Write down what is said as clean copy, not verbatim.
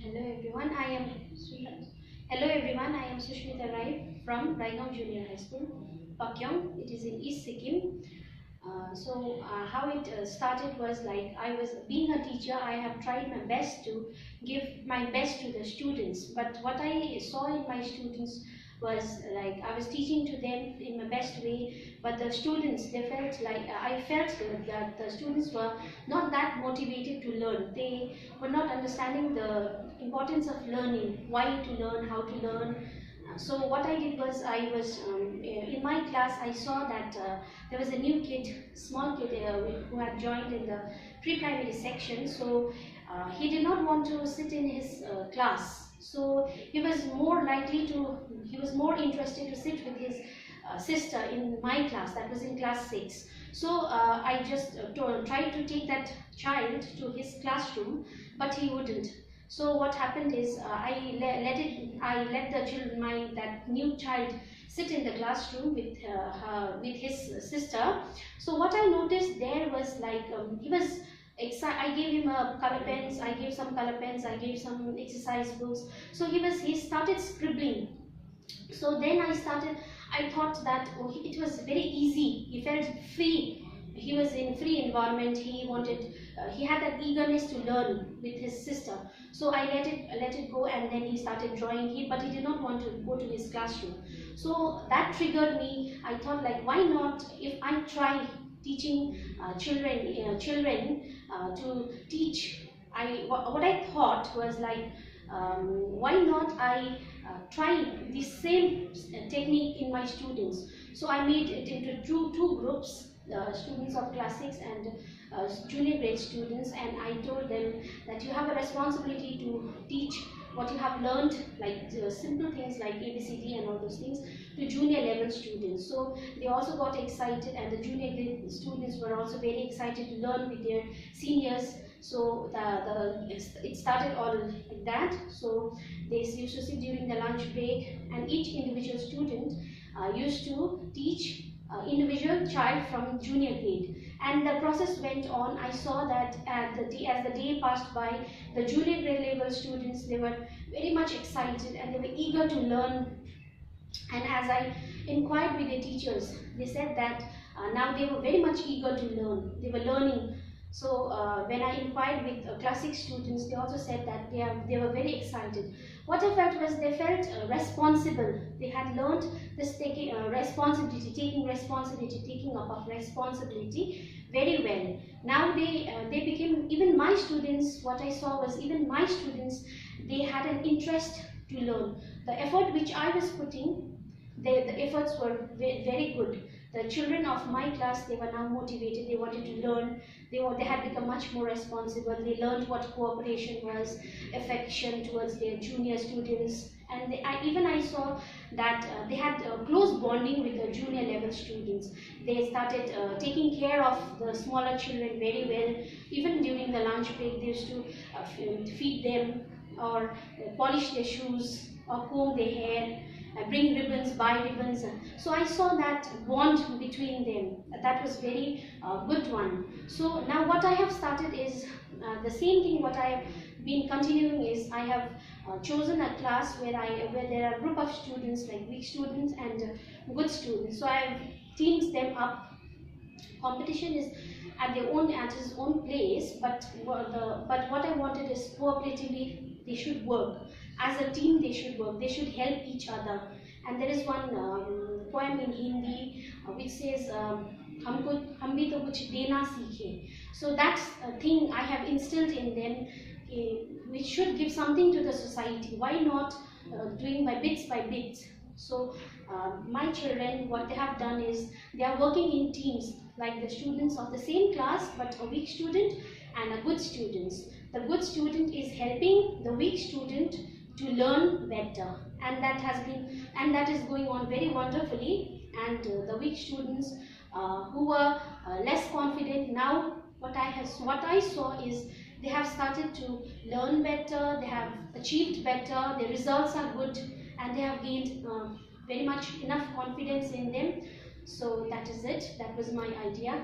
Hello everyone, I am Sushmita Rai from Raigam Junior High School, Pakyong. It is in East Sikkim. How it started was like I was being a teacher. I have tried my best to give my best to the students. But what I saw in my students was like I was teaching to them in my best way. But the students, they felt like I felt that the students were not that motivated to learn. They were not understanding the importance of learning, why to learn, how to learn. So what I did was in my class I saw that there was a new kid, small kid who had joined in the pre-primary section. So he did not want to sit in his class. So he was more interested to sit with his sister in my class, that was in class 6. So I just tried to take that child to his classroom, but he wouldn't. So what happened is I let the children, that new child, sit in the classroom with his sister. So what I noticed there was like he was excited. I gave him color pens. I gave some color pens. I gave some exercise books. So he started scribbling. So then I thought that it was very easy. He felt free. He was in free environment. He had that eagerness to learn with his sister. So I let it go, and then he started drawing. But he did not want to go to his classroom. So that triggered me. I thought, like, why not if I try teaching children to teach. What I thought was like, why not I try the same technique in my students. So I made it into two groups, students of class 6 and junior grade students, and I told them that you have a responsibility to teach what you have learned, like simple things like ABCD and all those things, to junior level students. So they also got excited, and the junior grade students were also very excited to learn with their seniors. So it started all like that. So they used to sit during the lunch break, and each individual student used to teach individual child from junior grade. And the process went on. I saw that as the day passed by, the junior grade level students, they were very much excited and they were eager to learn. And as I inquired with the teachers, they said that now they were very much eager to learn. They were learning. So when I inquired with class 6 students, they also said that they were very excited. What I felt was they felt responsible. They had learned this taking responsibility, taking up of responsibility very well. Now they became, even my students, what I saw was even my students, they had an interest to learn. The effort which I was putting, the efforts were very good. The children of my class, they were now motivated. They wanted to learn. They had become much more responsible. They learned what cooperation was, affection towards their junior students, and I saw that they had close bonding with the junior level students. They started taking care of the smaller children very well. Even during the lunch break, they used to feed them, or polish their shoes, or comb their hair, bring ribbons, buy ribbons. So I saw that bond between them. That was very good one. So now what I have started is the same thing. What I have been continuing is I have chosen a class where there are a group of students, like weak students and good students. So I have teamed them up. Competition is at his own place, but what I wanted is cooperatively they should work. As a team they should work. They should help each other. And there is one poem in Hindi which says हम भी तो कुछ देना सीखे. So that's a thing I have instilled in them. We should give something to the society. Why not doing by bits? So my children, what they have done is they are working in teams, like the students of the same class, but a weak student and a good student. The good student is helping the weak student to learn better, and that is going on very wonderfully. And the weak students who were less confident, now what I saw is they have started to learn better. They have achieved better. Their results are good, and they have gained very much enough confidence in them. So that is it. That was my idea.